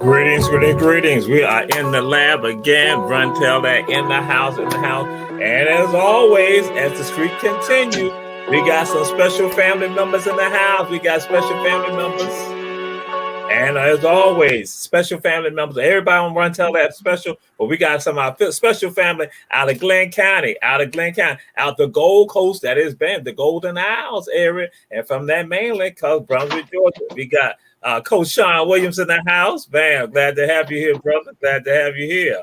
Greetings, greetings, greetings. We are in the lab again. Run tell that in the house, in the house. And as always, as the streak continues, we got some special family members in the house. We got special family members. And as always, special family members. Everybody on Run Tell that special, but we got some of our special family out of Glenn County, out the Gold Coast, that is been the Golden Isles area, and from that mainland, called Brunswick, Georgia. We got Coach Shawn Williams in the house. Bam, glad to have you here, brother. Glad to have you here.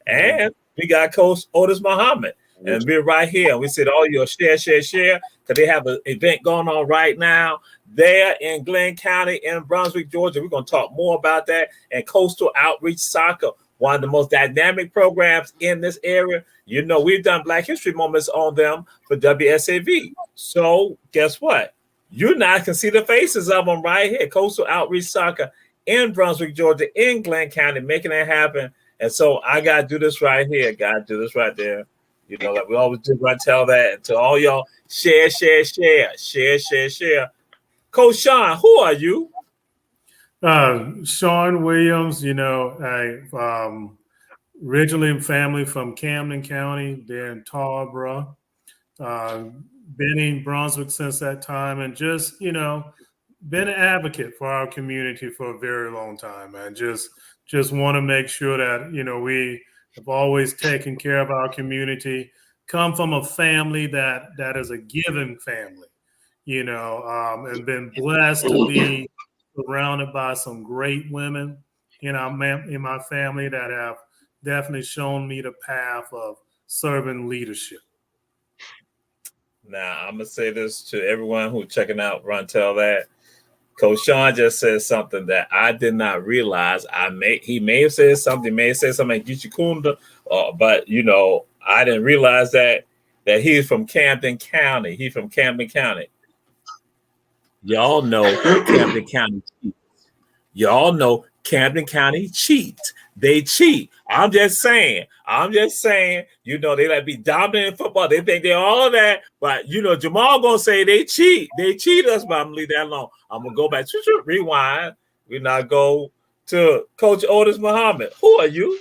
And we got Coach Odis Muhammad. And we're right here. We said, all your share, because they have an event going on right now there in Glenn County in Brunswick, Georgia. We're going to talk more about that. And Coastal Outreach Soccer, one of the most dynamic programs in this area. You know, we've done Black History Moments on them for WSAV. So guess what? You now can see the faces of them right here. Coastal Outreach Soccer in Brunswick, Georgia, in Glenn County, making it happen. And so I got to do this right here. Got to do this right there. You know, like we always do, I tell that. And to all y'all, share. Coach Shawn, who are you? Shawn Williams, you know, I originally family from Camden County, there in Tarboro. Been in Brunswick since that time, and just, you know, been an advocate for our community for a very long time. And just want to make sure that, you know, we have always taken care of our community, come from a family that is a giving family, you know, and been blessed to be surrounded by some great women in my family that have definitely shown me the path of servant leadership. Now, I'm going to say this to everyone who's checking out Run Tell That. Coach Shawn just said something that I did not realize. He may have said something, like Gichikunda, but, you know, I didn't realize that he's from Camden County. He's from Camden County. Y'all know Camden County cheats. Y'all know Camden County cheats. They cheat. I'm just saying, you know, they like be dominant in football. They think they're all of that. But, you know, Jamal going to say they cheat. They cheat us, but I'm going to leave that alone. I'm going to go back, rewind. We now go to Coach Odis Muhammad. Who are you?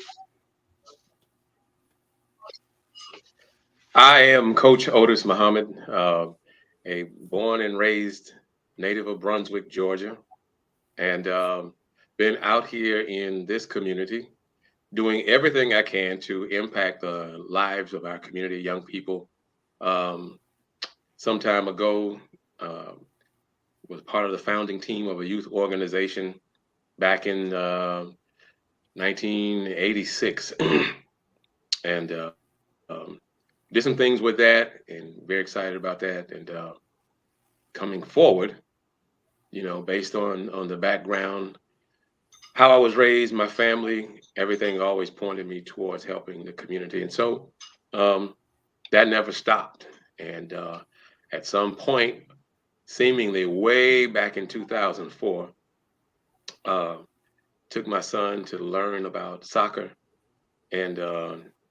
I am Coach Odis Muhammad, a born and raised native of Brunswick, Georgia, and been out here in this community doing everything I can to impact the lives of our community, young people. Some time ago, was part of the founding team of a youth organization back in 1986, and did some things with that, and very excited about that. And coming forward, you know, based on the background, how I was raised, my family, everything always pointed me towards helping the community. And so that never stopped. And at some point, seemingly way back in 2004, took my son to learn about soccer and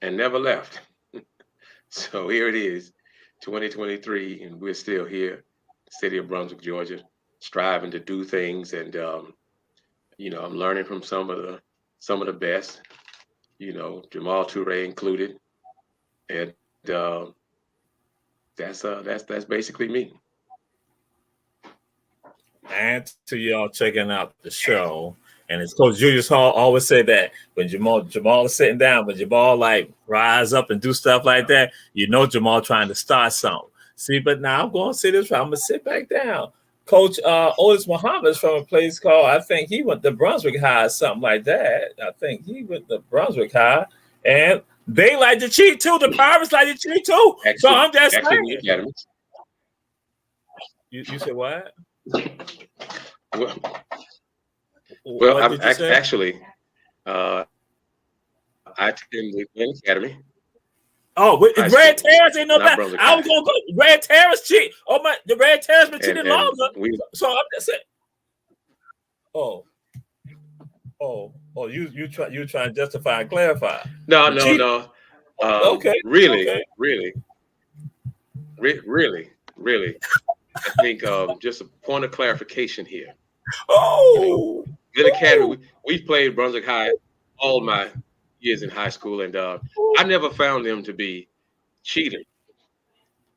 never left. So here it is, 2023, and we're still here, city of Brunswick, Georgia, striving to do things. And you know, I'm learning from some of the best, you know, Jamal Toure included, and that's basically me. And to y'all checking out the show. And it's Coach Julius Hall always said that when Jamal is sitting down, when Jamal like rise up and do stuff like that, you know Jamal trying to start something. See, but now I'm going to say this. I'm going to sit back down. Coach Odis Muhammad is from a place called, I think he went to Brunswick High or something like that. I think he went to Brunswick High. And they like to cheat too. The Pirates like to cheat too. So I'm just saying. You said what? Well, I'm actually, I attended the Academy. Oh, Red Terrace ain't no bad. I was gonna go Red Terrace cheat. Oh my, the Red Terrace been cheating longer. So I'm just saying. Oh, you trying to justify and clarify? No. Okay. Really. I think just a point of clarification here. Oh, Good Academy. We played Brunswick High all my years in high school, and I never found them to be cheaters,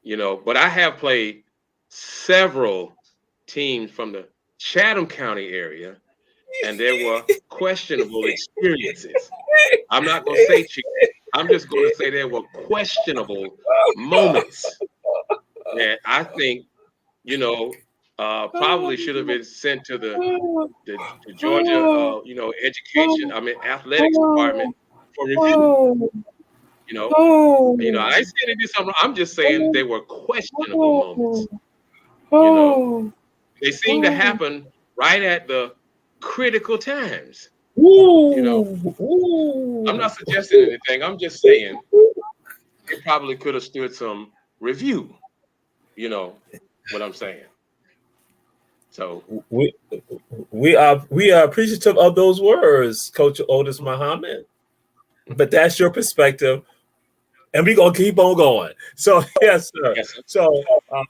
But I have played several teams from the Chatham County area, and there were questionable experiences. I'm not going to say cheating. I'm just going to say there were questionable moments that I think, probably should have been sent to the Georgia, education, athletics department for review. I ain't saying they did something. I'm just saying they were questionable moments. They seem to happen right at the critical times. I'm not suggesting anything. I'm just saying it probably could have stood some review. You know what I'm saying? So we are appreciative of those words, Coach Odis Muhammad. But that's your perspective, and we're gonna keep on going. So yes, sir. Yes, sir. So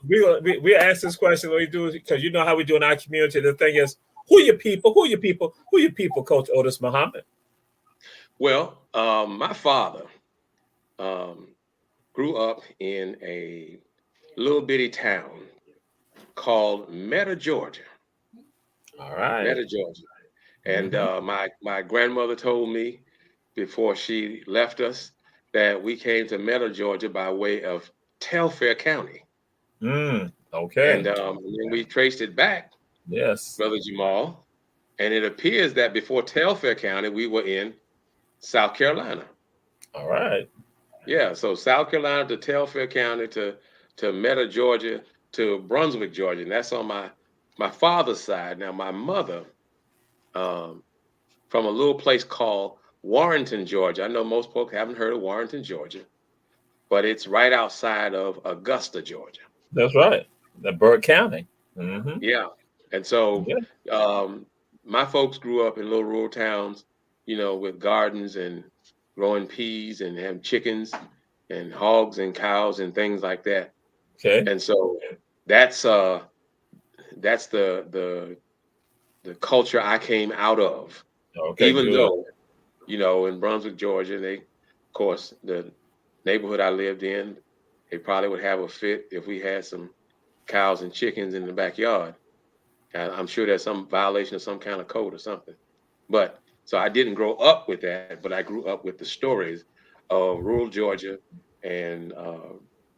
we ask this question when we do, because you know how we do in our community. The thing is, who your people? Who your people? Who your people? Coach Odis Muhammad. Well, my father grew up in a little bitty town called Meta, Georgia. All right. Meta, Georgia. And my grandmother told me before she left us that we came to Meta, Georgia by way of Telfair County. Okay. And then we traced it back, yes, Brother Jamal. And it appears that before Telfair County, we were in South Carolina. All right. Yeah, so South Carolina to Telfair County to Meta, Georgia to Brunswick, Georgia. And that's on my father's side. Now, my mother, from a little place called Warrenton, Georgia. I know most folks haven't heard of Warrenton, Georgia, but it's right outside of Augusta, Georgia. That's right. The Burke County. Yeah. And so my folks grew up in little rural towns, with gardens and growing peas and having chickens and hogs and cows and things like that. Okay. And so that's the culture I came out of. Okay. Even good. though, in Brunswick, Georgia, of course, the neighborhood I lived in, they probably would have a fit if we had some cows and chickens in the backyard. I'm sure there's some violation of some kind of code or something. But so I didn't grow up with that, but I grew up with the stories of rural Georgia and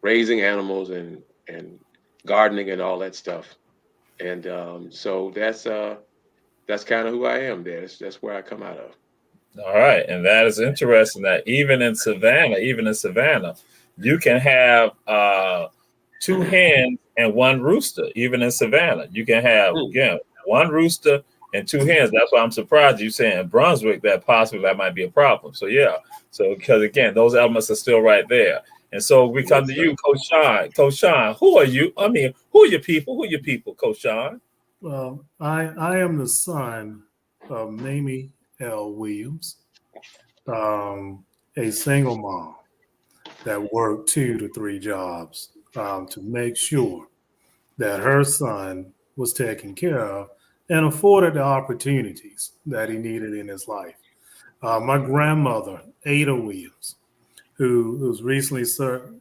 raising animals and gardening and all that stuff. And so that's kind of who I am there. That's where I come out of. All right. And that is interesting that even in Savannah, you can have 2 hens and 1 rooster. Even in Savannah, you can have, 1 rooster and 2 hens. That's why I'm surprised you saying in Brunswick that possibly that might be a problem. So yeah. So because again, those elements are still right there. And so we come to you, Coach Shawn. Coach Shawn, who are you? I mean, who are your people? Who are your people, Coach Shawn? Well, I am the son of Mamie L. Williams, a single mom that worked 2 to 3 jobs to make sure that her son was taken care of and afforded the opportunities that he needed in his life. My grandmother, Ada Williams, who's recently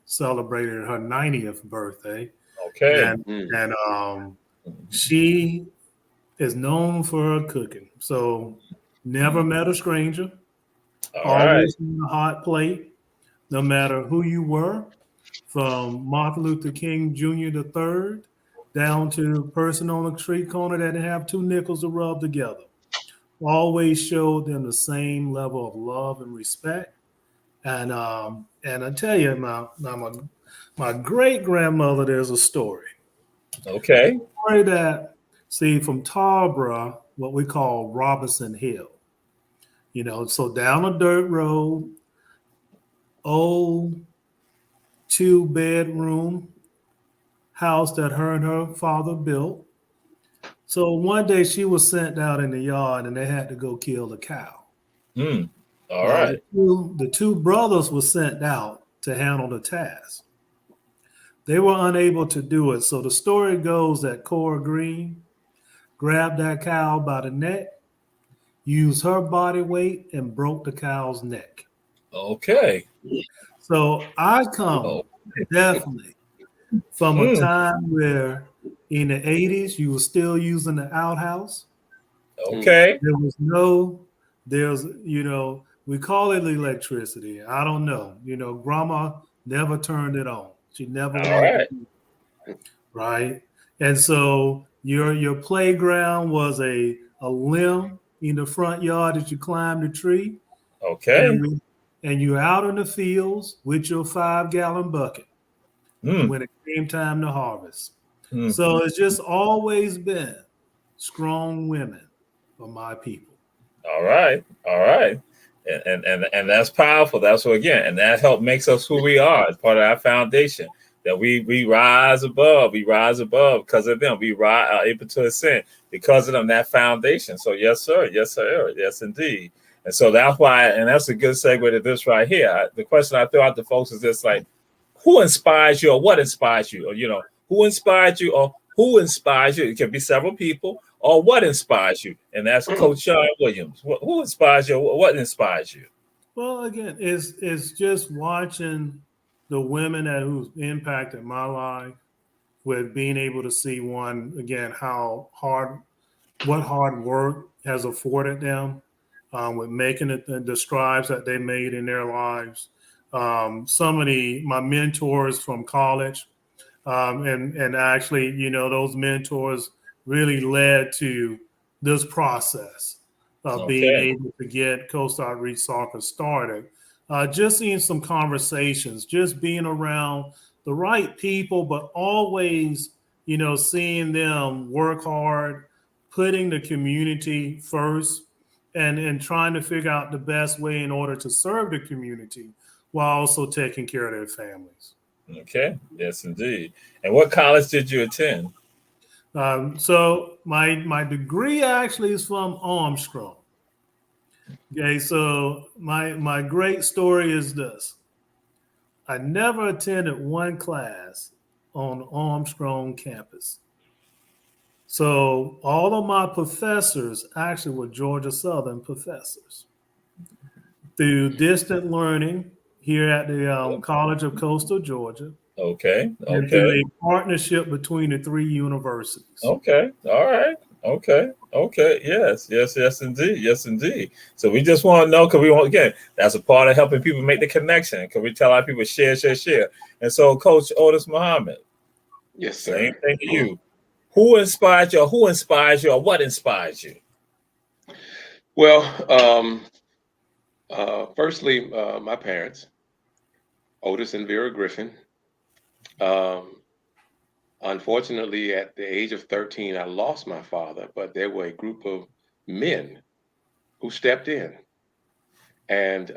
celebrated her 90th birthday. Okay. And she is known for her cooking. So never met a stranger. Always on a hot plate, no matter who you were, from Martin Luther King Jr. III down to the person on the street corner that didn't have 2 nickels to rub together. Always showed them the same level of love and respect. And I tell you, my great grandmother, there's a story. Okay. A story that, from Tarboro, what we call Robinson Hill. So down a dirt road, old 2-bedroom house that her and her father built. So one day she was sent out in the yard and they had to go kill the cow. All right. The 2 brothers were sent out to handle the task. They were unable to do it. So the story goes that Cora Green grabbed that cow by the neck used her body weight and broke the cow's neck. Okay. So I come Oh. definitely from a Mm. time where in the 80s you were still using the outhouse. Okay. There was no, there's, we call it electricity. I don't know. Grandma never turned it on. She never All wanted to right. do it, right? And so your playground was a limb in the front yard that you climbed the tree, Okay. and and you're out in the fields with your 5-gallon bucket Mm. when it came time to harvest. Mm. So it's just always been strong women for my people. All right. All right. And that's powerful. That's what again, and that help makes us who we are as part of our foundation. That we rise above. We rise above because of them. We rise are able to ascend because of them. That foundation. So yes, sir. Yes, sir. Yes, indeed. And so that's why, and that's a good segue to this right here. The question I throw out to folks is this: like, who inspires you, or what inspires you, or who inspired you, or who inspires you? It can be several people, or what inspires you, and that's Coach Shawn Williams. Who inspires you? What inspires you? Well, again, it's just watching the women that who's impacted my life with being able to see one again how hard what hard work has afforded them with making it the strides that they made in their lives. Some of my mentors from college, and actually, those mentors really led to this process of being Okay. able to get Coast Outreach Soccer started. Just in some conversations, just being around the right people, but always, seeing them work hard, putting the community first, and trying to figure out the best way in order to serve the community while also taking care of their families. Okay. Yes, indeed. And what college did you attend? So my degree actually is from Armstrong. Okay, so my great story is this: I never attended one class on Armstrong campus. So all of my professors actually were Georgia Southern professors. Through distant learning here at the College of Coastal Georgia, Okay. and through Okay. a partnership between the three universities. Okay. All right. Okay. Okay. Yes. Yes. Yes. Indeed. Yes. Indeed. So we just want to know because we want again. That's a part of helping people make the connection. Because we tell our people share, share, share. And so, Coach Odis Muhammad, Yes, same sir. thing to you. Who inspired you? Or who inspires you? Or what inspires you? Well, firstly, my parents, Otis and Vera Griffin. Um, Unfortunately, at the age of 13, I lost my father, but there were a group of men who stepped in and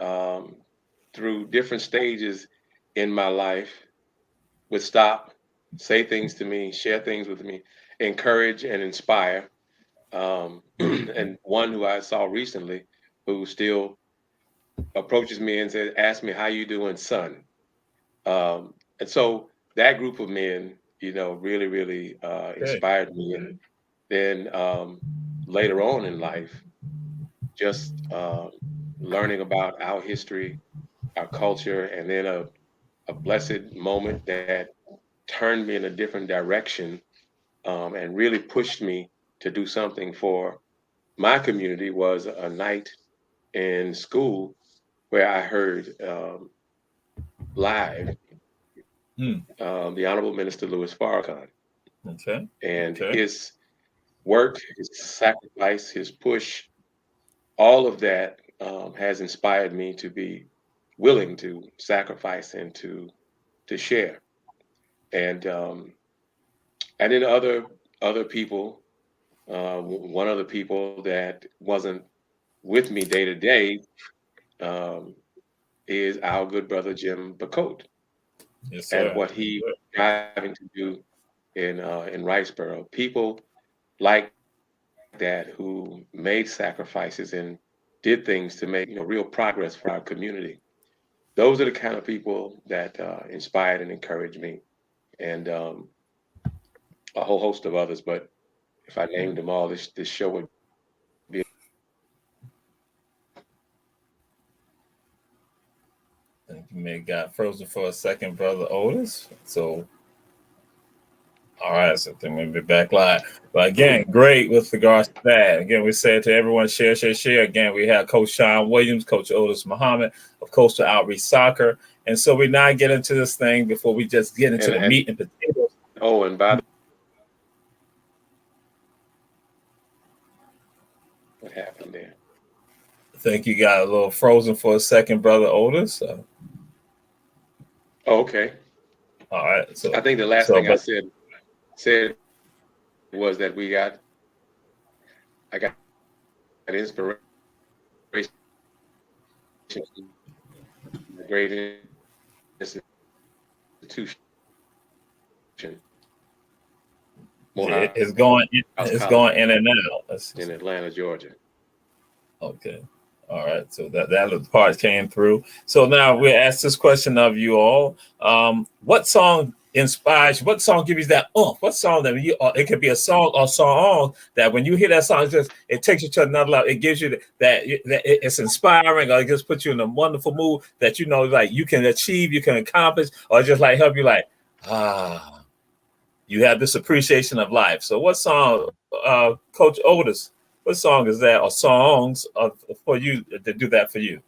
through different stages in my life would stop, say things to me, share things with me, encourage and inspire. And one who I saw recently who still approaches me and says, ask me, how you doing, son? And so that group of men, really, really Okay. inspired me. And then later on in life, just learning about our history, our culture, and then a blessed moment that turned me in a different direction and really pushed me to do something for my community was a night in school where I heard live Hmm. the Honorable Minister Louis Farrakhan Okay. and Okay. his work, his sacrifice, his push, all of that has inspired me to be willing to sacrifice and to share. And then other people, one of the people that wasn't with me day to day um, is our good brother Jim Bacote Yes, and sir. what he driving to do in Riceboro. People like that who made sacrifices and did things to make real progress for our community. Those are the kind of people that inspired and encouraged me, and a whole host of others. But if I named them all, this show would be it got frozen for a second, brother Odis. So, all right, so then we'll be back live. But again, great with regards to that. Again, we said to everyone, share, share, share. Again, we have Coach Shawn Williams, Coach Odis Muhammad of Coastal Outreach Soccer. And so we now get into this thing before we just get into the meat and potatoes. Oh, and by the what happened there? I think you got a little frozen for a second, brother Odis. Oh, okay. All right. So I think the last thing I said was that I got inspiration from a great institution. It's going in and out. In Atlanta, Georgia. Okay. All right. So that part came through. So now we ask this question of you all. What song inspires you? What song gives you that what song that it could be a song or song that when you hear that song, it takes you to another level. It gives you that it's inspiring, or it just puts you in a wonderful mood that like you can achieve, you can accomplish, or just like help you you have this appreciation of life. So what song, Coach Odis, what song is that, or songs for you to do that for you?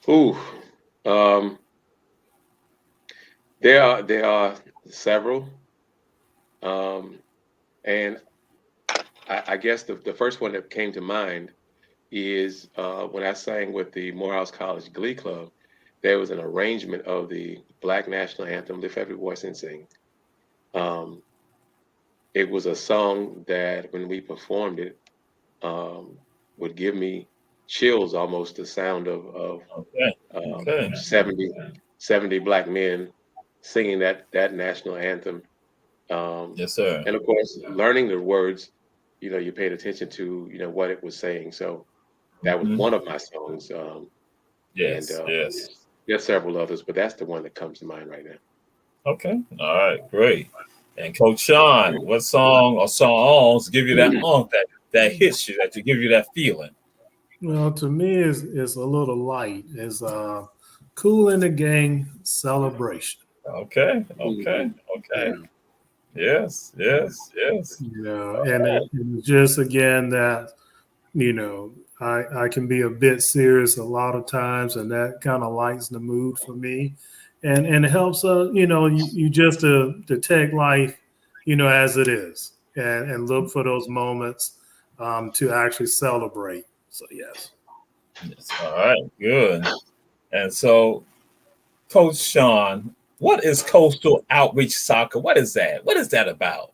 Ooh, there are several, and I guess the first one that came to mind is when I sang with the Morehouse College Glee Club. There was an arrangement of the Black National Anthem, "Lift Every Voice and Sing." It was a song that when we performed it, would give me chills almost, the sound of 70 Black men singing that national anthem. Yes, sir. And of course, learning the words, you paid attention to, what it was saying. So that was one of my songs. Yes. There's several others, but that's the one that comes to mind right now. Okay. All right. Great. And Coach Shawn, what song or songs give you that hits you, that to give you that feeling? Well, to me, is a little light. Is Kool and the Gang, Celebration. Okay. Yes. And just again that I can be a bit serious a lot of times, and that kind of lightens the mood for me, and it helps you just to take life as it is, and look for those moments to actually celebrate. So yes. All right, good. And so, Coach Shawn, what is Coastal Outreach Soccer? What is that? What is that about?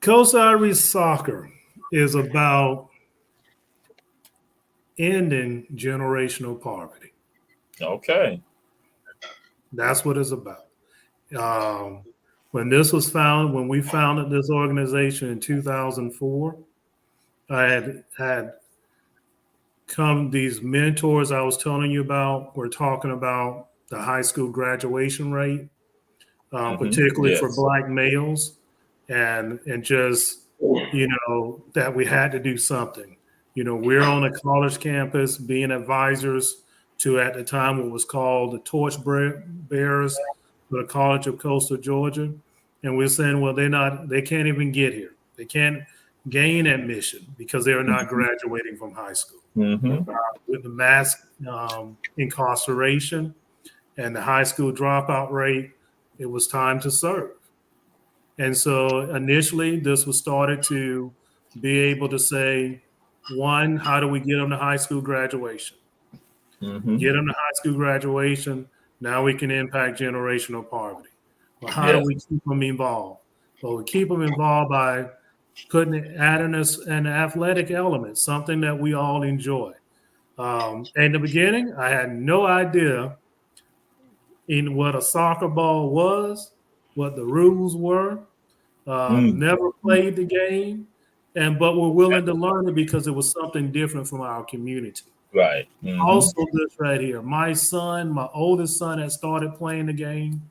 Coastal Outreach Soccer is about ending generational poverty. Okay. That's what it's about. When we founded this organization in 2004, I had come, these mentors I was telling you about were talking about the high school graduation rate, particularly for Black males, and just, that we had to do something. We're on a college campus being advisors to, at the time, what was called the torch bearers for the College of Coastal Georgia. And we're saying, well, they can't even get here. They can't gain admission because they're not graduating from high school. With the mass incarceration and the high school dropout rate, it was time to serve. And so initially this was started to be able to say, one, how do we get them to high school graduation? Get them to high school graduation. Now we can impact generational poverty. Well, how do we keep them involved? Well, we keep them involved by adding an athletic element, something that we all enjoy. In the beginning, I had no idea in what a soccer ball was, what the rules were. Never played the game, but we're willing to learn it because it was something different from our community. Right. Also, this right here, my oldest son, had started playing the game.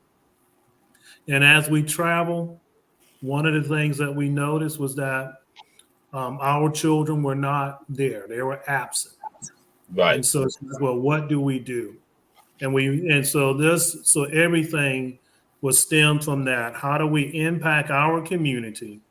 And as we travel, one of the things that we noticed was that Our children were not there; they were absent. Right. And so, it's like, well, what do we do? So everything was stemmed from that. How do we impact our community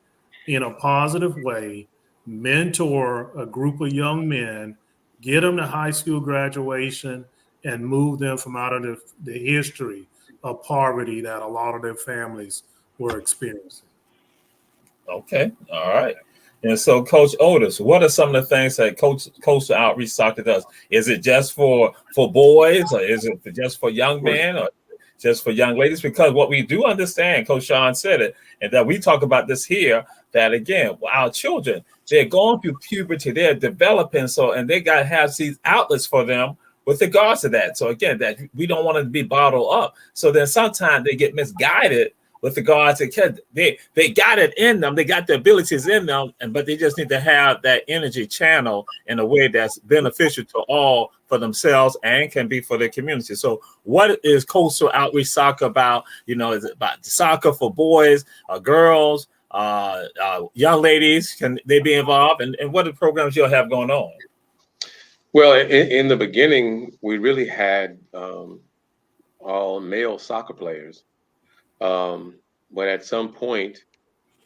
in a positive way, mentor a group of young men, get them to high school graduation, and move them from out of the history of poverty that a lot of their families were experiencing. Okay. All right. And so, Coach Odis, what are some of the things that Coastal Outreach Soccer does? Is it just for boys, or is it just for young men, or just for young ladies? Because what we do understand, Coach Shawn said it, and that we talk about this here, that again, our children, they're going through puberty, they're developing, so and they got to have these outlets for them with regards to that. So again, that we don't want to be bottled up. So then sometimes they get misguided with regards to kids. They got it in them, they got the abilities in them, but they just need to have that energy channel in a way that's beneficial to all, for themselves and can be for their community. So what is Coastal Outreach Soccer about? Is it about soccer for boys or girls, young ladies? Can they be involved? And what are the programs you'll have going on? Well, in the beginning, we really had all male soccer players. But at some point,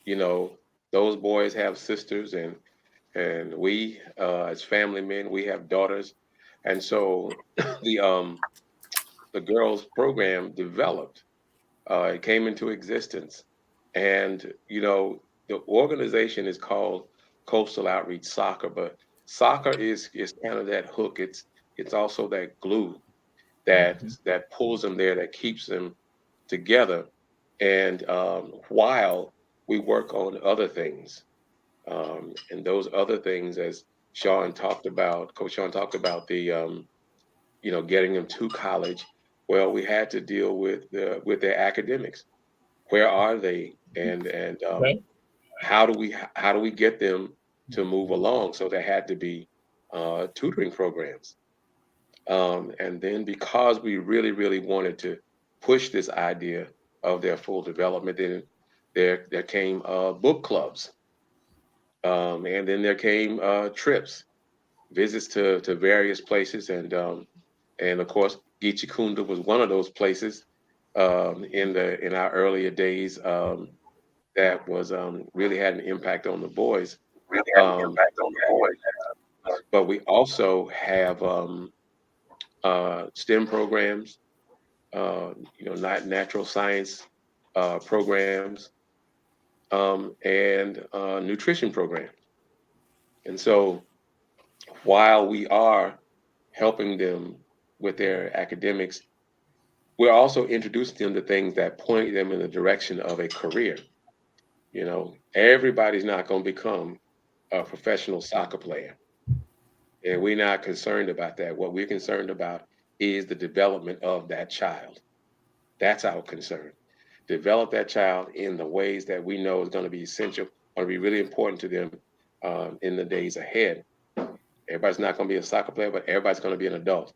those boys have sisters, and we, as family men, we have daughters, and so the girls program developed. It came into existence, and the organization is called Coastal Outreach Soccer, but soccer is kind of that hook. It's also that glue that pulls them there, that keeps them together. And while we work on other things, and those other things, as Coach Shawn talked about getting them to college. Well, we had to deal with their academics. Where are they, and Okay. how do we get them to move along? So there had to be tutoring programs. And then because we really, really wanted to push this idea of their full development, then there came book clubs, and then there came trips, visits to various places, and of course, Gichikunda was one of those places in our earlier days that was really had an impact on the boys. Um, but we also have STEM programs, not natural science programs, and nutrition programs. And so while we are helping them with their academics, we're also introducing them to things that point them in the direction of a career. Everybody's not going to become a professional soccer player. And we're not concerned about that. What we're concerned about is the development of that child. That's our concern. Develop that child in the ways that we know is going to be essential, going to be really important to them in the days ahead. Everybody's not going to be a soccer player, but everybody's going to be an adult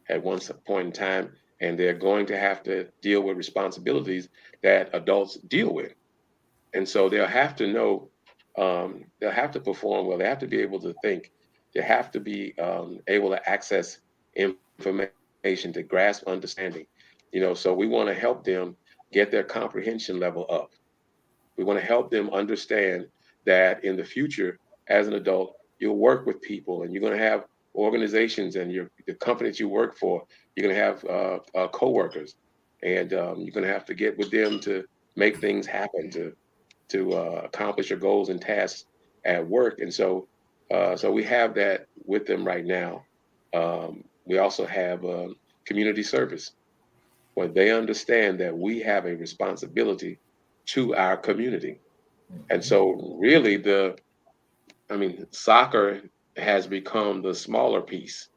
at one point in time, and they're going to have to deal with responsibilities that adults deal with. And so they'll have to know, they'll have to perform well, they have to be able to think, they have to be able to access information, to grasp understanding. So we want to help them get their comprehension level up. We want to help them understand that in the future, as an adult, you'll work with people, and you're going to have organizations, and the company that you work for, you're going to have coworkers, and you're going to have to get with them to make things happen, to accomplish your goals and tasks at work. And so we have that with them right now. We also have community service, where they understand that we have a responsibility to our community. And so really soccer has become the smaller piece,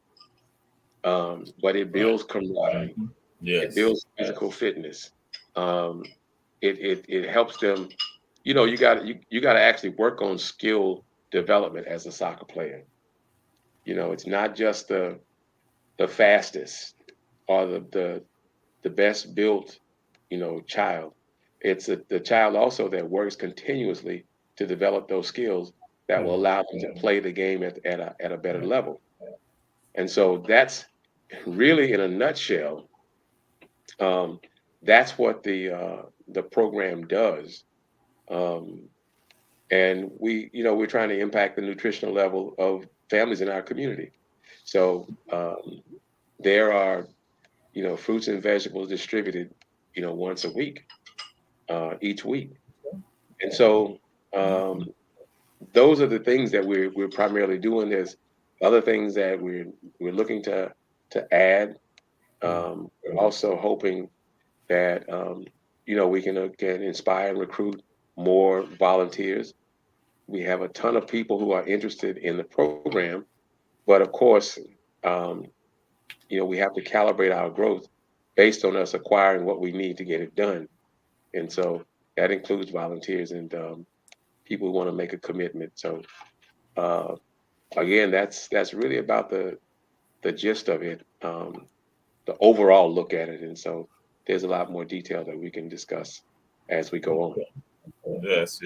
but it Right. builds camaraderie. It Yes. builds physical fitness. Um, it helps them. You got to actually work on skill development as a soccer player. It's not just the fastest or the best built child. It's the child also that works continuously to develop those skills, that will allow them to play the game at a better level. And so that's really, in a nutshell, that's what the program does. And we're trying to impact the nutritional level of families in our community. So there are, fruits and vegetables distributed, once a week, each week. And so those are the things that we're primarily doing. There's other things that we're looking to add. We're also hoping that we can inspire and recruit more volunteers. We have a ton of people who are interested in the program, but of course, we have to calibrate our growth based on us acquiring what we need to get it done. And so that includes volunteers and people who want to make a commitment. So again, that's really about the gist of it, the overall look at it. And so there's a lot more detail that we can discuss as we go on. Yes.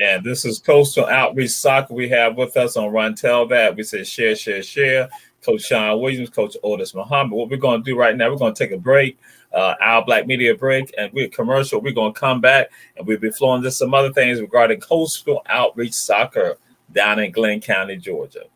And this is Coastal Outreach Soccer we have with us on Run Tell That. We say share. Coach Shawn Williams, Coach Odis Muhammad. What we're going to do right now, we're going to take a break, our Black Media break, and we're commercial. We're going to come back, and we'll be flowing just some other things regarding Coastal Outreach Soccer down in Glenn County, Georgia.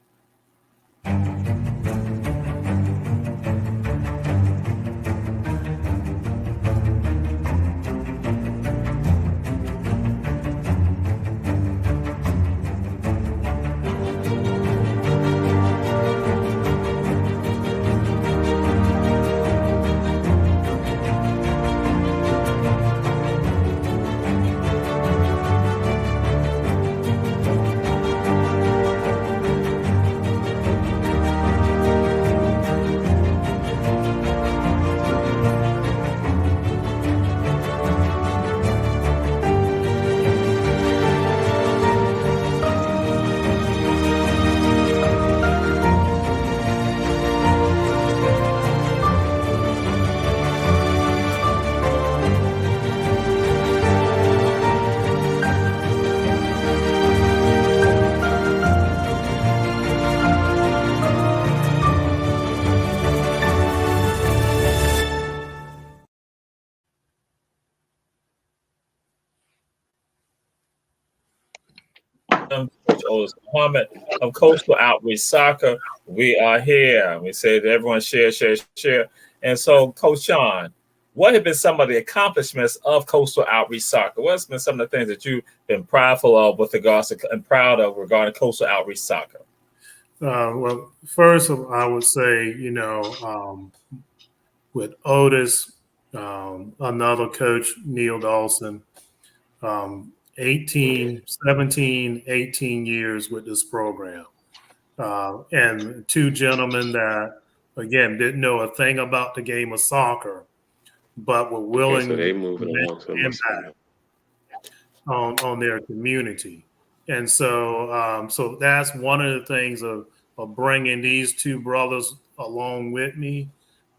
Coach Odis Muhammad of Coastal Outreach Soccer. We are here. We say to everyone, share. And so, Coach Shawn, what have been some of the accomplishments of Coastal Outreach Soccer? What's been some of the things that you've been prideful of with regards to and proud of regarding Coastal Outreach Soccer? Well, first, I would say, with Odis, another coach, Neil Dawson, 18 years with this program. And two gentlemen that, again, didn't know a thing about the game of soccer, but were willing so they moving to along make an impact on their community. And so so that's one of the things of bringing these two brothers along with me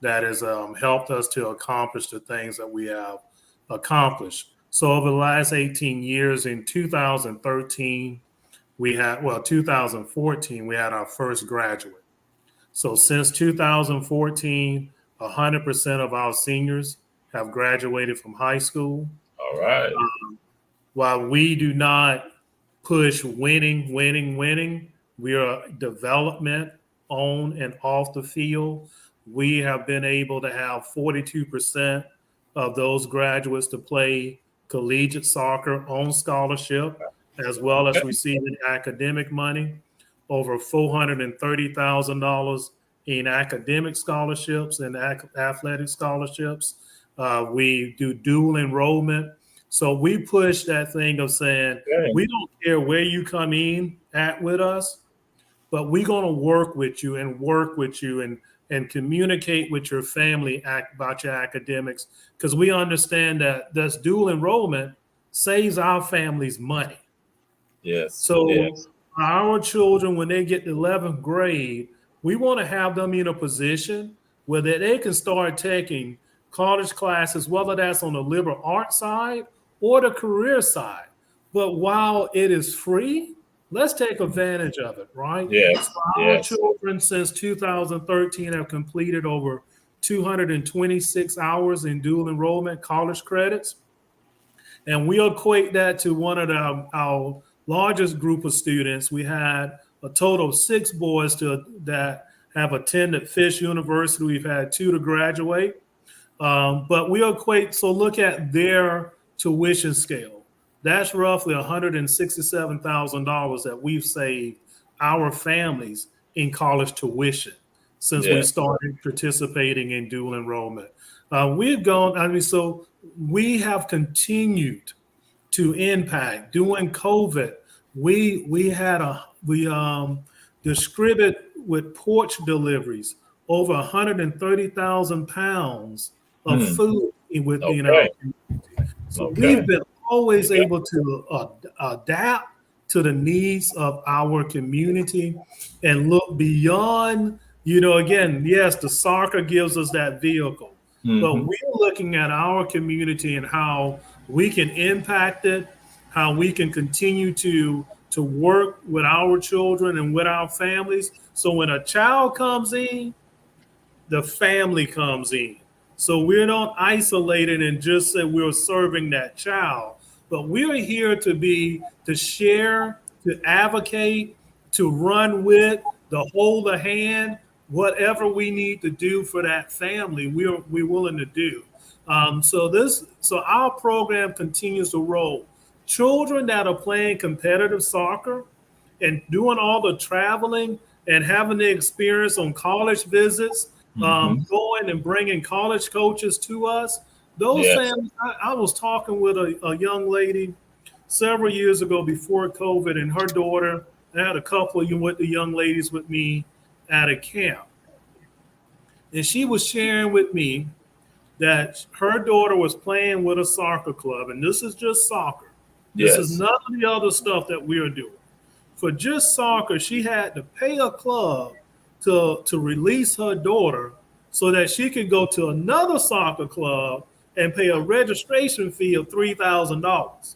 that has helped us to accomplish the things that we have accomplished. So over the last 18 years, in 2013, 2014, we had our first graduate. So since 2014, 100% of our seniors have graduated from high school. All right. While we do not push winning, we are development on and off the field. We have been able to have 42% of those graduates to play collegiate soccer on scholarship, as well as receiving academic money, over $430,000 in academic scholarships and athletic scholarships. We do dual enrollment. So we push that thing of saying, we don't care where you come in at with us, but we're going to work with you and communicate with your family about your academics, because we understand that this dual enrollment saves our families money. Yes. So our children, when they get to 11th grade, we want to have them in a position where they can start taking college classes, whether that's on the liberal arts side or the career side. But while it is free, let's take advantage of it, right? Yes. So our Yes. children since 2013 have completed over 226 hours in dual enrollment college credits. And we equate that to one of our largest group of students. We had a total of 6 boys that have attended Fish University. We've had 2 to graduate. But we equate, so look at their tuition scale. That's roughly $167,000 that we've saved our families in college tuition since we Yes. started participating in dual enrollment. We've gone, I mean, so we have continued to impact. During COVID, we distributed with porch deliveries over 130,000 pounds of Hmm. food within our Okay. community. So Okay. we've been always Yeah. able to adapt to the needs of our community and look beyond, again, yes, the soccer gives us that vehicle, but Hmm. we're looking at our community and how we can impact it, how we can continue to work with our children and with our families. So when a child comes in, the family comes in. So we're not isolated and just say we're serving that child, but we're here to share, to advocate, to run with, to hold a hand, whatever we need to do for that family, we're willing to do. So our program continues to roll. Children that are playing competitive soccer and doing all the traveling and having the experience on college visits, Hmm. going and bringing college coaches to us. Those Yes. families, I was talking with a young lady several years ago before COVID, and her daughter. I had a couple of the young ladies with me at a camp, and she was sharing with me that her daughter was playing with a soccer club, and this is just soccer. This is Yes. none of the other stuff that we're doing. For just soccer, she had to pay a club to release her daughter so that she could go to another soccer club and pay a registration fee of $3,000.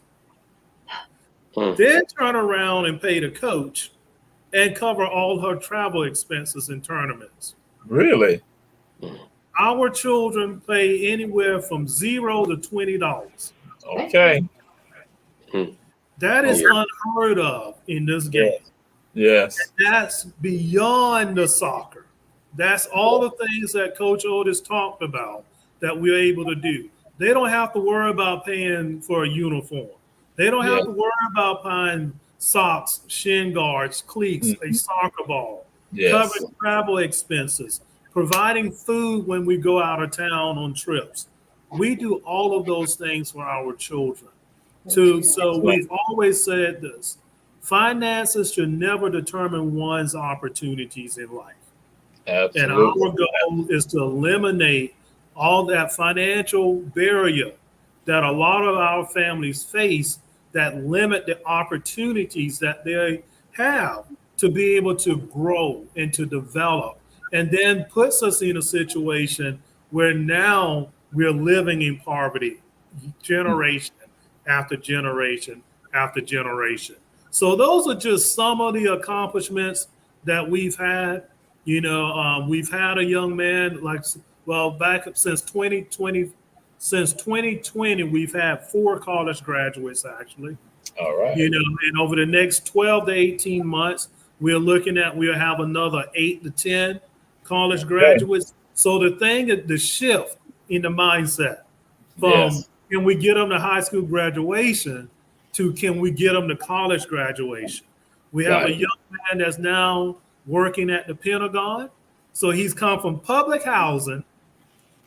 Then turn around and pay the coach and cover all her travel expenses and tournaments. Really? Our children pay anywhere from $0 to $20. Okay. That is Yeah. unheard of in this Yes. game. Yes. That's beyond the soccer. That's all the things that Coach Odis talked about that we're able to do. They don't have to worry about paying for a uniform. They don't have Yes. to worry about buying socks, shin guards, cleats, a soccer ball, Yes. covering travel expenses, providing food when we go out of town on trips. We do all of those things for our children. So we've always said this: finances should never determine one's opportunities in life. And our Absolutely. goal is to eliminate all that financial barrier that a lot of our families face that limit the opportunities that they have to be able to grow and to develop, and then puts us in a situation where now we're living in poverty generation after generation after generation. So those are just some of the accomplishments that we've had. We've had a young man back since 2020. Since 2020, we've had 4 college graduates actually. All right. And over the next 12 to 18 months, we'll have another 8 to 10 college graduates. So the shift in the mindset from Yes. can we get them to high school graduation to can we get them to college graduation? We have a Right. young man that's now working at the Pentagon. So he's come from public housing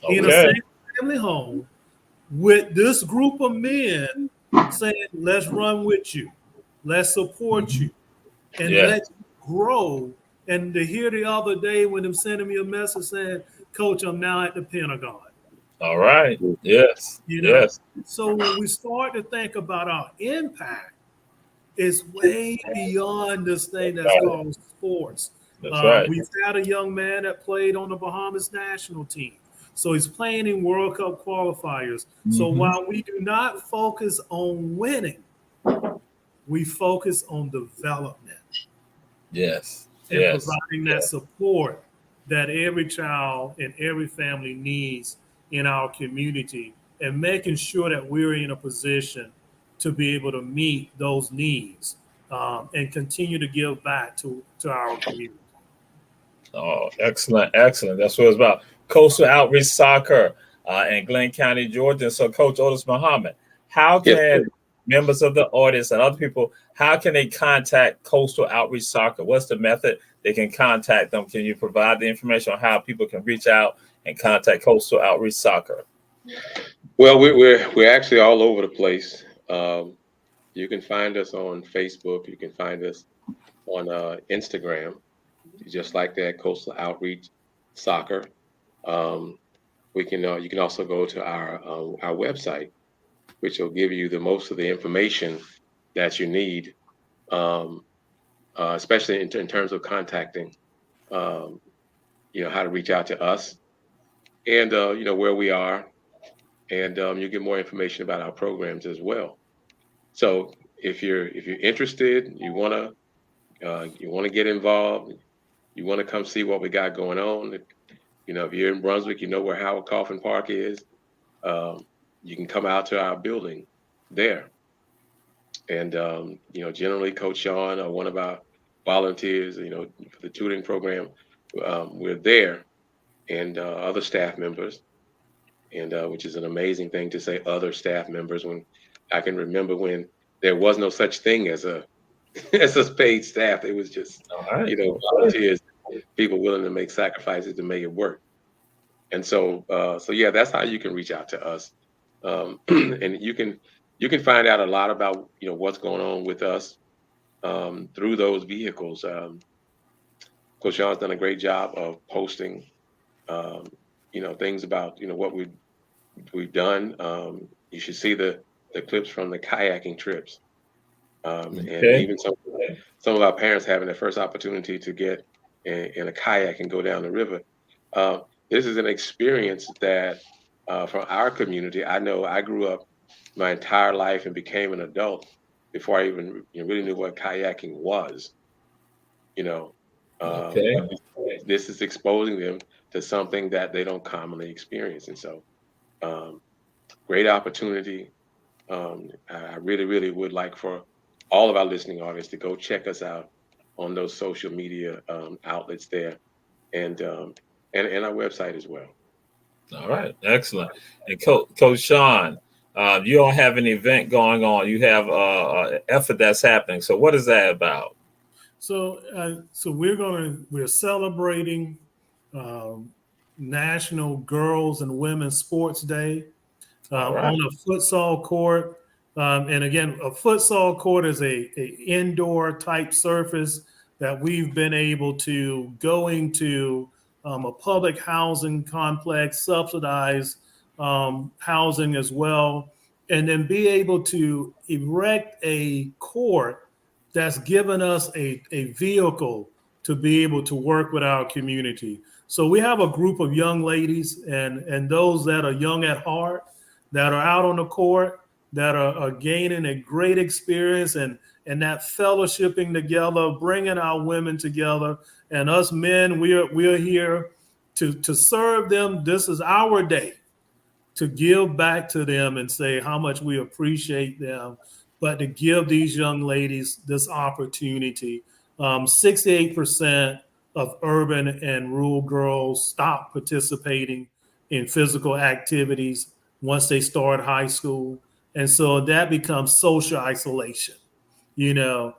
in a Okay. single family home with this group of men saying, let's run with you, let's support you, and Yes. let's grow. And to hear the other day when them sending me a message saying, Coach, I'm now at the Pentagon. All right. Yes. Yes. So when we start to think about our impact, it's way beyond this thing that's called sports. That's right. We've had a young man that played on the Bahamas national team. So he's playing in World Cup qualifiers. So while we do not focus on winning, we focus on development. Yes. And Yes. providing that support that every child and every family needs in our community, and making sure that we're in a position to be able to meet those needs, and continue to give back to our community. Oh, excellent, excellent. That's what it's about. Coastal Outreach Soccer in Glenn County, Georgia. So, Coach Odis Muhammad, how Yes, can sir. members of the audience and other people, how can they contact Coastal Outreach Soccer? What's the method they can contact them? Can you provide the information on how people can reach out and contact Coastal Outreach Soccer? Well, we're actually all over the place. You can find us on Facebook. You can find us on Instagram, just like that, Coastal Outreach Soccer. Um, you can also go to our website, which will give you the most of the information that you need, um, especially in terms of contacting. Um, how to reach out to us, and where we are, and you get more information about our programs as well. So if you're interested, you wanna get involved, you wanna come see what we got going on. If you're in Brunswick, you know where Howard Coffin Park is. Um, you can come out to our building there, and generally Coach Shawn or one of our volunteers, for the tutoring program, we're there, and other staff members, and which is an amazing thing to say, other staff members, when I can remember when there was no such thing as a as a paid staff. It was just All right. volunteers, people willing to make sacrifices to make it work. And so yeah, that's how you can reach out to us, and you can find out a lot about what's going on with us, through those vehicles. Coach Sean's done a great job of posting, um, things about what we've done. You should see the clips from the kayaking trips, and Okay. even some of our parents having their first opportunity to get in a kayak and go down the river. This is an experience that, from our community, I know I grew up my entire life and became an adult before I even really knew what kayaking was. You know, Okay. but this is exposing them to something that they don't commonly experience, and so um, great opportunity. I really, really would like for all of our listening audience to go check us out on those social media outlets there, and and our website as well. All right. Excellent. And Coach Shawn, you all have an event going on. You have an effort that's happening. So what is that about? So we're celebrating um, National Girls and Women's Sports Day, All right. on a futsal court. And again, a futsal court is a indoor type surface that we've been able to go into, a public housing complex, subsidized housing as well, and then be able to erect a court that's given us a vehicle to be able to work with our community. So we have a group of young ladies and those that are young at heart, that are out on the court, that are gaining a great experience, and that fellowshipping together, bringing our women together, and us men, we're here to serve them. This is our day to give back to them and say how much we appreciate them, but to give these young ladies this opportunity. 68% of urban and rural girls stop participating in physical activities once they start high school. And so that becomes social isolation, you know.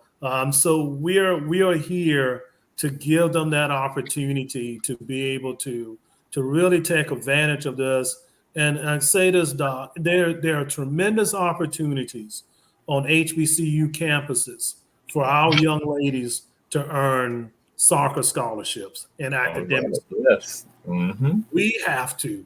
So we are here to give them that opportunity to be able to really take advantage of this. And I say this, Doc, there are tremendous opportunities on HBCU campuses for our young ladies to earn soccer scholarships and All right. academic. Yes. Mm-hmm. We have to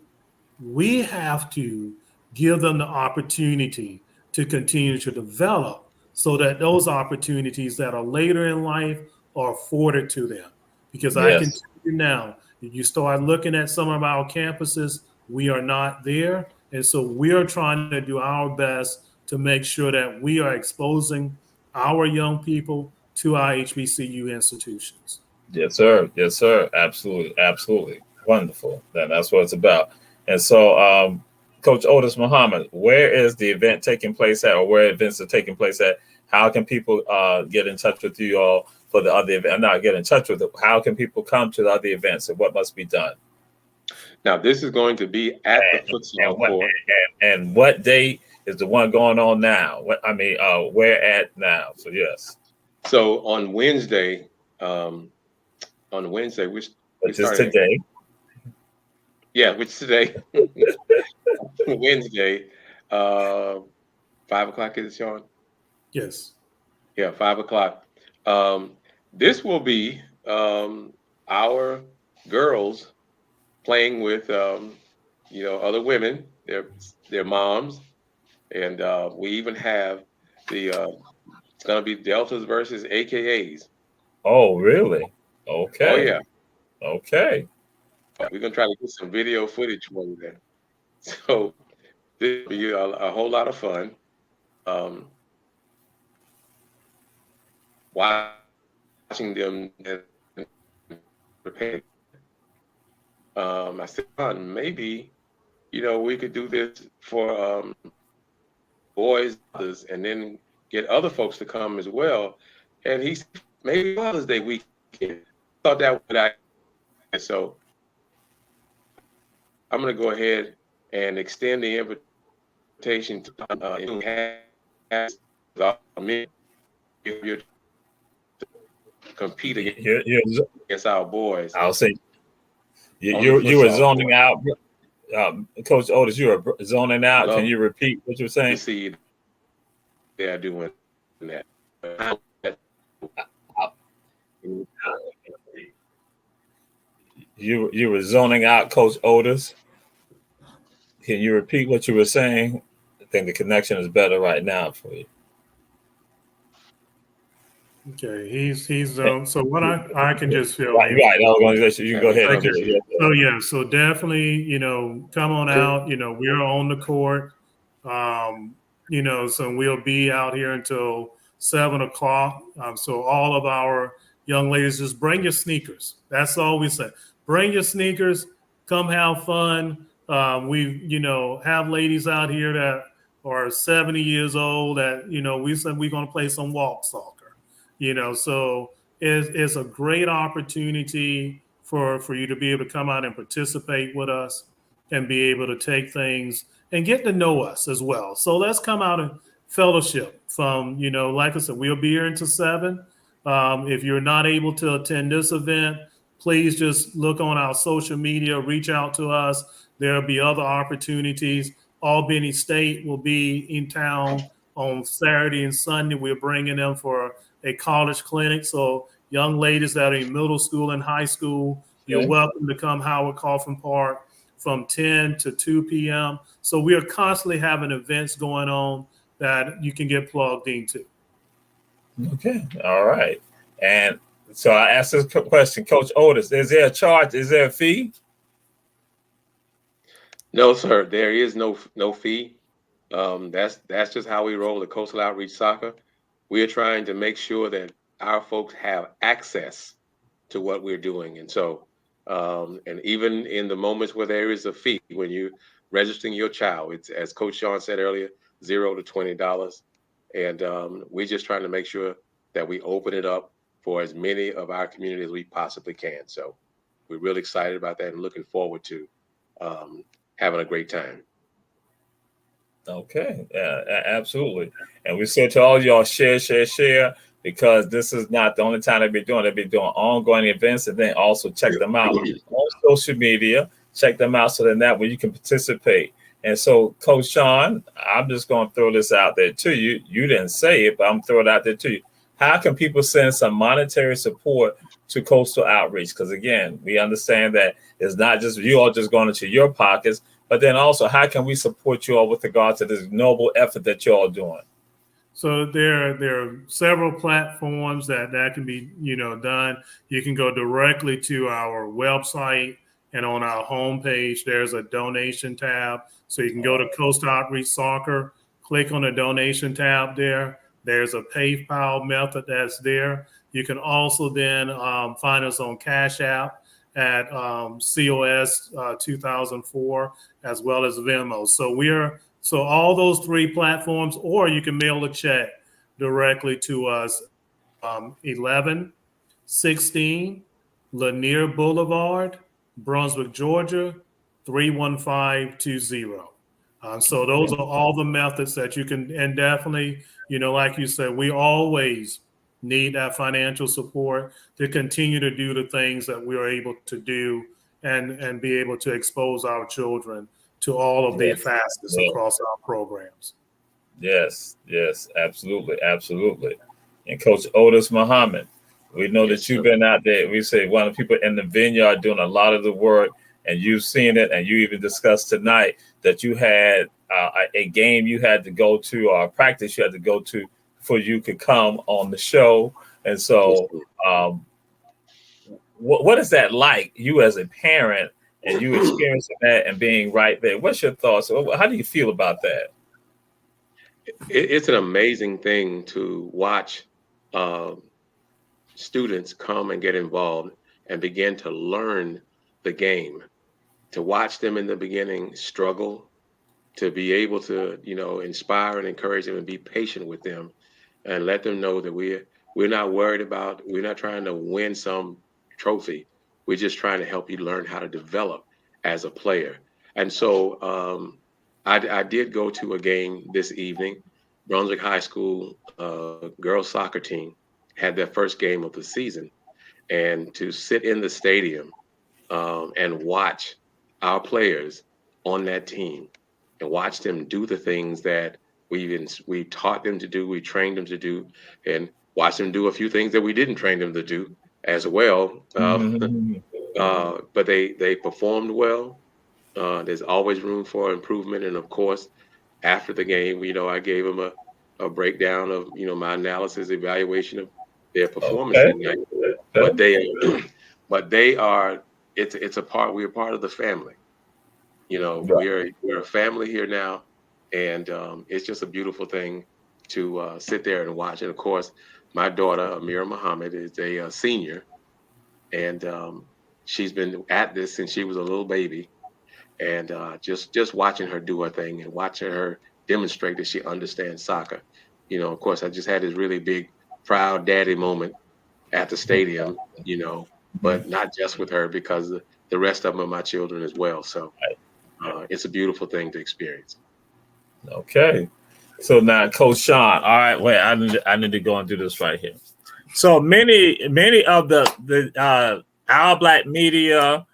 we have to give them the opportunity to continue to develop so that those opportunities that are later in life are afforded to them. Because I can Yes. tell you now, if you start looking at some of our campuses, we are not there. And so we are trying to do our best to make sure that we are exposing our young people to our HBCU institutions. Yes, sir. Yes, sir. Absolutely. Absolutely. Wonderful. That's what it's about. And so, Coach Odis Muhammad, where is the event taking place at, or where events are taking place at? How can people get in touch with you all for the other event? Not get in touch with it. How can people come to the other events, and what must be done? Now, this is going to be at the futsal court. And what date is the one going on now? Where at now? So yes. So on Wednesday, which is today. Yeah, which is today. Wednesday, 5:00 is it, Shawn? Yes. Yeah, 5:00. This will be our girls playing with other women, their moms, and we even have it's going to be Deltas versus AKAs. Oh, really? Okay. Oh yeah. Okay. We're gonna try to get some video footage for you there. So this will be a whole lot of fun. Watching them prepare. I said, maybe we could do this for boys, and then get other folks to come as well. And he said, maybe Father's Day weekend. Thought that would I. So I'm going to go ahead and extend the invitation to compete against our boys. I'll say you were zoning out, Coach Odis. You were zoning out. Can you repeat what you were saying? See, they are doing that. You were zoning out, Coach Odis. Can you repeat what you were saying? I think the connection is better right now for you. Okay, he's so what I can just feel right. You can go ahead. So yeah, so definitely come on out. We're on the court. So we'll be out here until 7:00. So all of our young ladies, just bring your sneakers. That's all we say. Bring your sneakers. Come have fun. We have ladies out here that are 70 years old that we said we're going to play some walk soccer. So it's a great opportunity for you to be able to come out and participate with us and be able to take things and get to know us as well. So let's come out and fellowship from, like I said, we'll be here until 7. If you're not able to attend this event, please just look on our social media, reach out to us. There'll be other opportunities. Albany State will be in town on Saturday and Sunday. We're bringing them for a college clinic. So young ladies that are in middle school and high school, you're welcome to come Howard Coffin Park from 10 to 2 p.m. So we are constantly having events going on that you can get plugged into. Okay. All right. And so I asked this question, Coach Odis, is there a charge? Is there a fee? No, sir. There is no fee. That's just how we roll at Coastal Outreach Soccer. We are trying to make sure that our folks have access to what we're doing. And so, and even in the moments where there is a fee, when you're registering your child, it's, as Coach Shawn said earlier, $0 to $20. And we're just trying to make sure that we open it up for as many of our community as we possibly can. So we're really excited about that and looking forward to having a great time. Okay, absolutely. And we say to all y'all, share, because this is not the only time they'll be doing ongoing events, and then also check them out on social media. Check them out so then that way you can participate. And so, Coach Shawn, I'm just going to throw this out there to you. You didn't say it, but I'm throwing it out there to you. How can people send some monetary support to Coastal Outreach? Because again, we understand that it's not just you all just going into your pockets, but then also, how can we support you all with regard to this noble effort that you're all doing? So there are several platforms that can be, done. You can go directly to our website, and on our homepage, there's a donation tab. So you can go to Coastal Outreach Soccer, click on the donation tab there. There's a PayPal method that's there. You can also then find us on Cash App at COS 2004, as well as Venmo. So all those three platforms, or you can mail a check directly to us, 1116 Lanier Boulevard, Brunswick, Georgia, 31520. So those are all the methods that you can, and definitely, like you said, we always need that financial support to continue to do the things that we are able to do and be able to expose our children to all of the facets across our programs. Yes, absolutely, absolutely. And Coach Odis Muhammad, we know that you've been out there. We say one of the people in the vineyard doing a lot of the work, and you've seen it, and you even discussed tonight that you had a game you had to go to, or a practice you had to go to before you could come on the show. And so, what is that like, you as a parent, and you experiencing that and being right there? What's your thoughts? How do you feel about that? It's an amazing thing to watch students come and get involved and begin to learn the game, to watch them in the beginning struggle, to be able to, inspire and encourage them and be patient with them and let them know that we're not worried about, we're not trying to win some trophy. We're just trying to help you learn how to develop as a player. And so I did go to a game this evening. Brunswick High School girls soccer team had their first game of the season, and to sit in the stadium and watch our players on that team and watch them do the things that we taught them to do, we trained them to do, and watch them do a few things that we didn't train them to do as well. But they performed well. There's always room for improvement, and of course, after the game, I gave them a breakdown of my analysis, evaluation of their performance. But they are. It's a part. We're part of the family. We're a family here now, and it's just a beautiful thing to sit there and watch. And of course, my daughter Amira Muhammad is a senior, and she's been at this since she was a little baby. And just watching her do her thing and watching her demonstrate that she understands soccer. Of course, I just had this really big, proud daddy moment at the stadium, but not just with her, because the rest of them are my children as well. So it's a beautiful thing to experience. Okay. So now, Coach Shawn, all right, wait, I need to go and do this right here. So many of the our Black media,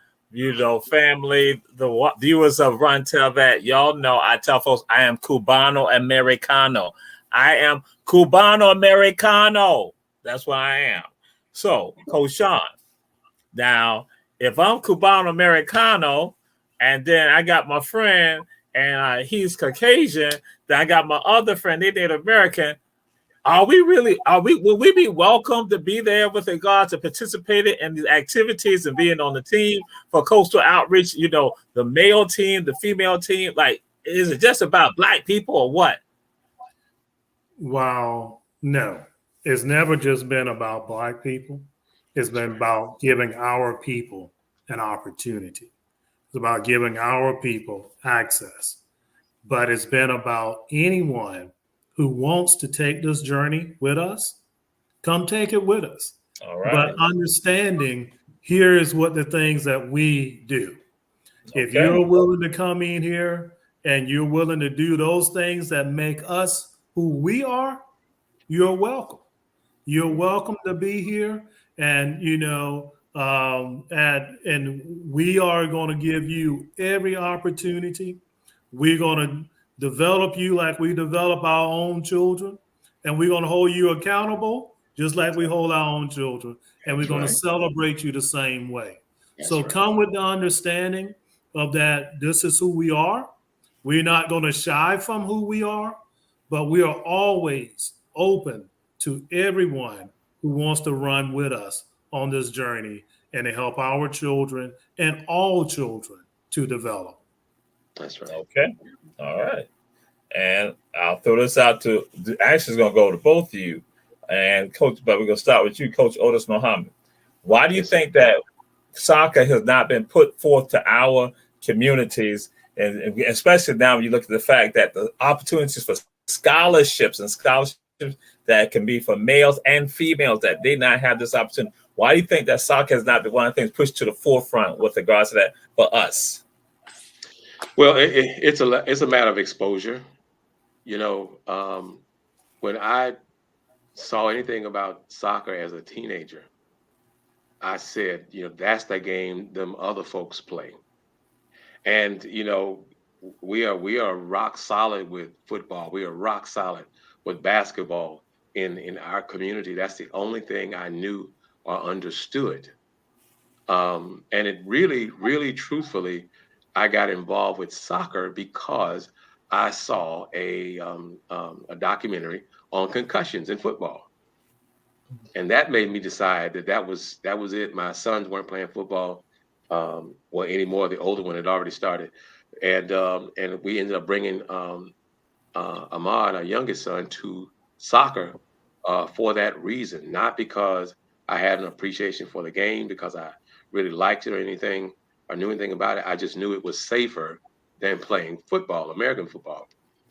family, the viewers of Run Tell That, y'all know I tell folks I am Cubano Americano. I am Cubano Americano. That's what I am. So, Coach Shawn, now, if I'm Cubano Americano, and then I got my friend, and he's Caucasian, then I got my other friend, they Native American, will we be welcome to be there with regards to participating in these activities and being on the team for coastal outreach, the male team, the female team? Like, is it just about Black people or what? Wow. No, it's never just been about Black people. It's been about giving our people an opportunity. It's about giving our people access. But it's been about anyone who wants to take this journey with us, come take it with us. All right. But understanding, here is what the things that we do. Okay. If you're willing to come in here and you're willing to do those things that make us who we are, you're welcome. You're welcome to be here. And, and we are going to give you every opportunity. We're going to develop you like we develop our own children. And we're going to hold you accountable just like we hold our own children. And we're going to celebrate you the same way. So come with the understanding of that this is who we are. We're not going to shy from who we are, but we are always open to everyone who wants to run with us on this journey and to help our children and all children to develop. That's right. Okay. All right. And I'll throw this out to actually, it's going to go to both of you and Coach, but we're going to start with you, Coach Odis Muhammad. Why do you think that soccer has not been put forth to our communities, and especially now when you look at the fact that the opportunities for scholarships that can be for males and females, that they not have this opportunity? Why do you think that soccer has not been one of the things pushed to the forefront with regards to that for us? Well, it's a matter of exposure. When I saw anything about soccer as a teenager, I said, that's the game them other folks play. And we are rock solid with football. We are rock solid with basketball in our community. That's the only thing I knew or understood. And it really, really, truthfully, I got involved with soccer because I saw a documentary on concussions in football, and that made me decide that was it. My sons weren't playing football well anymore. The older one had already started, and we ended up bringing Ahmad, our youngest son, to soccer for that reason, not because I had an appreciation for the game, because I really liked it or anything or knew anything about it. I just knew it was safer than playing football, American football.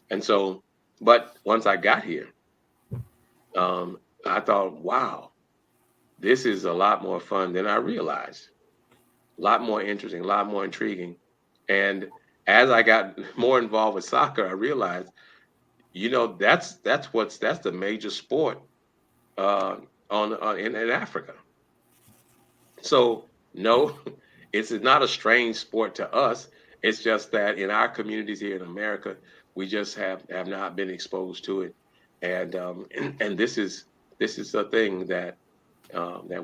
And so, but once I got here, I thought, wow, this is a lot more fun than I realized. A lot more interesting, a lot more intriguing. And as I got more involved with soccer, I realized, that's the major sport in Africa. So no, it's not a strange sport to us. It's just that in our communities here in America, we just have not been exposed to it, and this is a thing that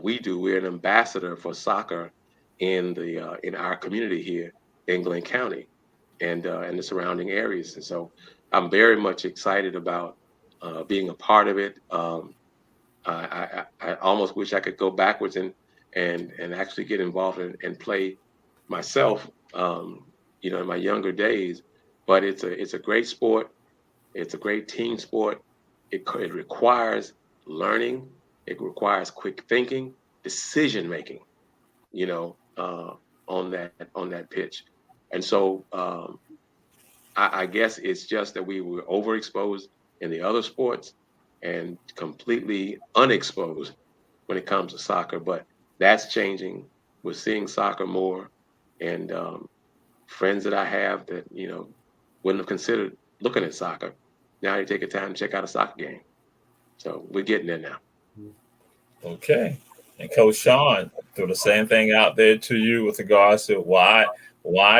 we do. We're an ambassador for soccer in our community here in Glenn County and the surrounding areas, and so I'm very much excited about being a part of it. I almost wish I could go backwards and actually get involved and play myself, in my younger days. But it's a great sport. It's a great team sport. It requires learning. It requires quick thinking, decision making, on that pitch. And so I guess it's just that we were overexposed in the other sports and completely unexposed when it comes to soccer. But that's changing. We're seeing soccer more, and friends that I have that wouldn't have considered looking at soccer, now they take the time to check out a soccer game. So we're getting there now. Okay. And Coach Shawn, threw the same thing out there to you with regards to why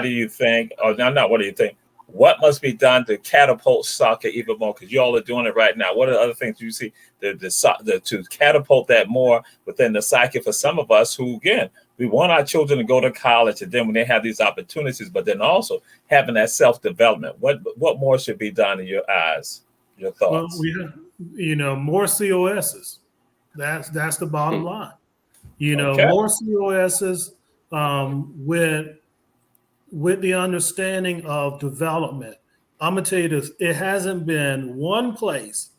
do you think, or not what do you think, what must be done to catapult soccer even more? Because you all are doing it right now. What are the other things you see to catapult that more within the psyche for some of us who, again, we want our children to go to college, and then when they have these opportunities, but then also having that self-development. What more should be done in your eyes, your thoughts? Well, we have, more COSs. That's the bottom line. More COSs with the understanding of development. I'm gonna tell you this: it hasn't been one place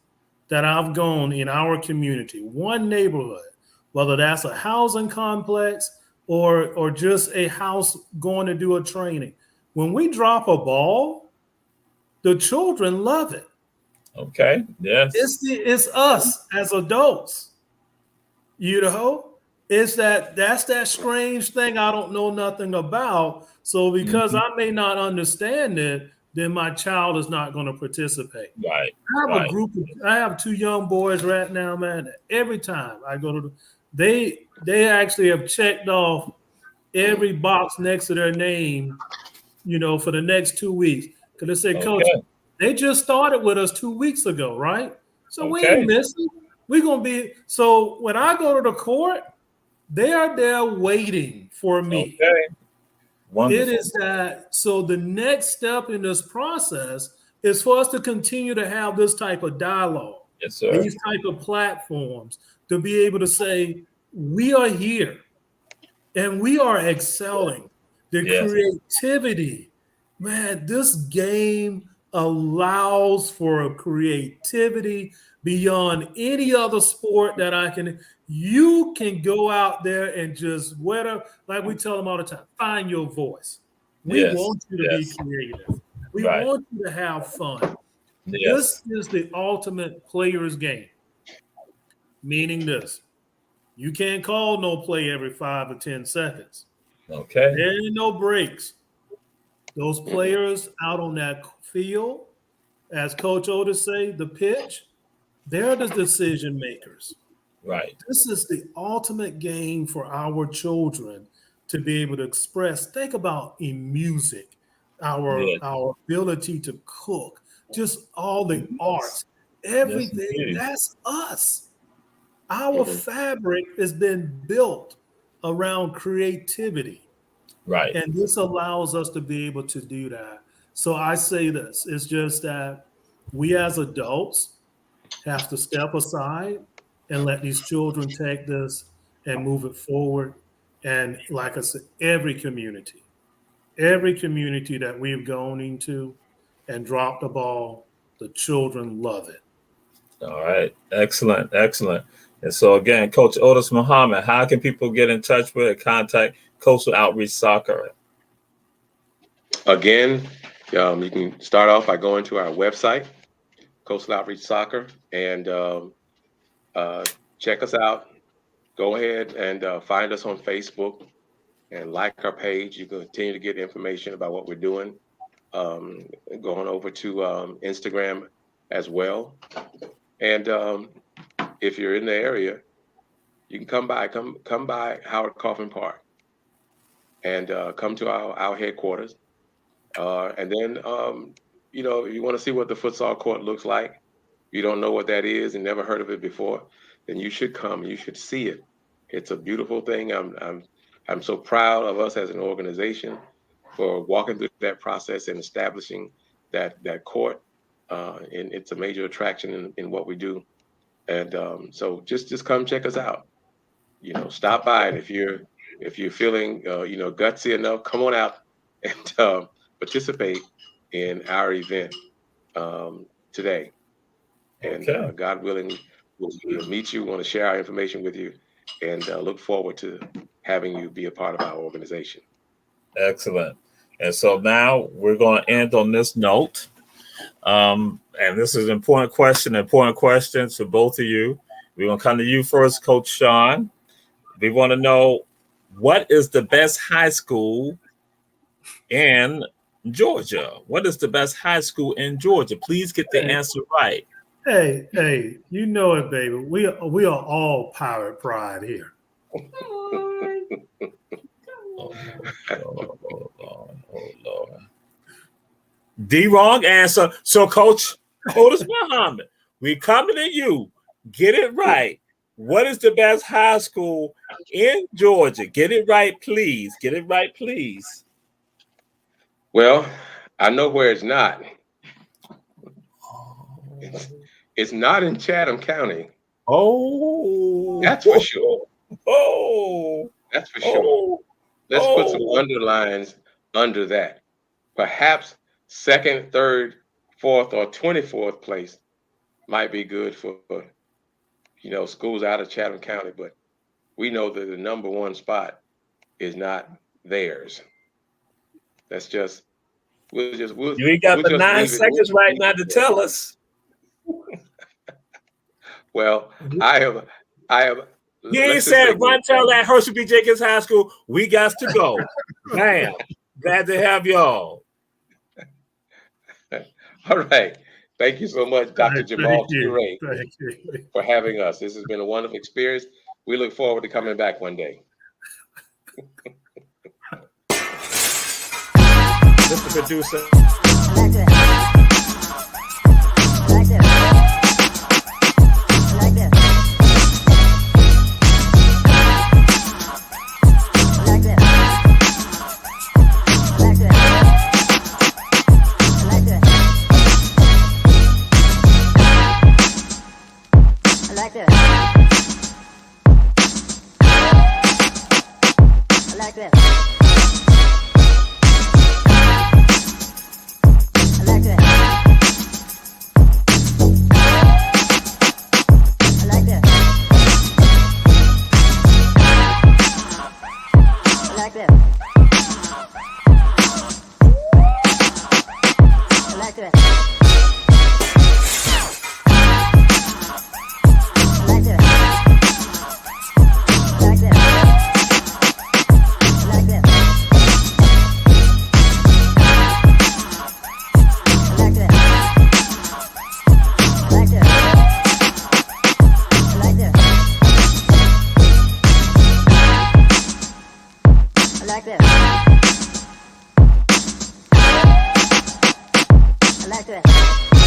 that I've gone in our community, one neighborhood, whether that's a housing complex or just a house going to do a training. When we drop a ball, the children love it. Okay. Yes. It's us as adults. That's that strange thing I don't know nothing about. So because I may not understand it, then my child is not going to participate. Right. I have two young boys right now, man. Every time I go to they actually have checked off every box next to their name, for the next 2 weeks. Because they say, Coach, they just started with us 2 weeks ago, right? So we ain't missing. We're going to be. So when I go to the court, they are there waiting for me. Okay. Wonderful. It is that. So the next step in this process is for us to continue to have this type of dialogue. Yes, sir. These type of platforms to be able to say, we are here and we are excelling. The creativity, man, this game allows for creativity beyond any other sport that I can. You can go out there and just, whether, like we tell them all the time, find your voice. We Yes. want you to be creative. We Right. want you to have fun. Yes. This is the ultimate player's game. Meaning this, you can't call no play every 5 or 10 seconds. Okay. There ain't no breaks. Those players out on that field, as Coach Odis say, the pitch, they're the decision makers. Right. This is the ultimate game for our children to be able to express. Think about in music, our ability to cook, just all the arts, everything. That's us. Our fabric has been built around creativity. Right. And this allows us to be able to do that. So I say this, it's just that we as adults have to step aside and let these children take this and move it forward. And like I said, every community that we've gone into and dropped the ball, the children love it. All right. Excellent. Excellent. And so again, Coach Odis Muhammad, how can people get in touch with and contact Coastal Outreach Soccer? Again, you can start off by going to our website, Coastal Outreach Soccer, and check us out. Go ahead and find us on Facebook and like our page. You can continue to get information about what we're doing. Going over to Instagram as well. And if you're in the area, you can come by Howard Coffin Park and come to our headquarters. And then, if you want to see what the futsal court looks like, you don't know what that is and never heard of it before, then you should come. You should see it. It's a beautiful thing. I'm so proud of us as an organization for walking through that process and establishing that court. And it's a major attraction in what we do. And so just come check us out. Stop by, and if you're feeling gutsy enough, come on out and participate in our event today. And God willing, we'll meet you. Want to share our information with you, and look forward to having you be a part of our organization. Excellent. And so now we're going to end on this note. And this is an important questions for both of you. We're going to come to you first, Coach Shawn. We want to know, what is the best high school in Georgia? What is the best high school in Georgia? Please get the answer right. Hey, you know it, baby. We are all Pirate Pride here. Oh, Lord. The wrong answer. So, Coach Odis Muhammad, we coming to you. Get it right. What is the best high school in Georgia? Get it right, please. Get it right, please. Well, I know where it's not. It's not in Chatham County. Oh, that's for sure. Oh, that's for sure. Let's put some underlines under that. Perhaps second, third, fourth, or 24th place might be good for schools out of Chatham County, but we know that the number one spot is not theirs. That's just you got the 9 seconds right now to tell us. Well, I have. He ain't said run tell that Herschel B. Jenkins High School we got to go. Bam. Glad to have y'all. All right. Thank you so much, Dr. Jamal for having us. This has been a wonderful experience. We look forward to coming back one day. Mr. Producer. Like like that.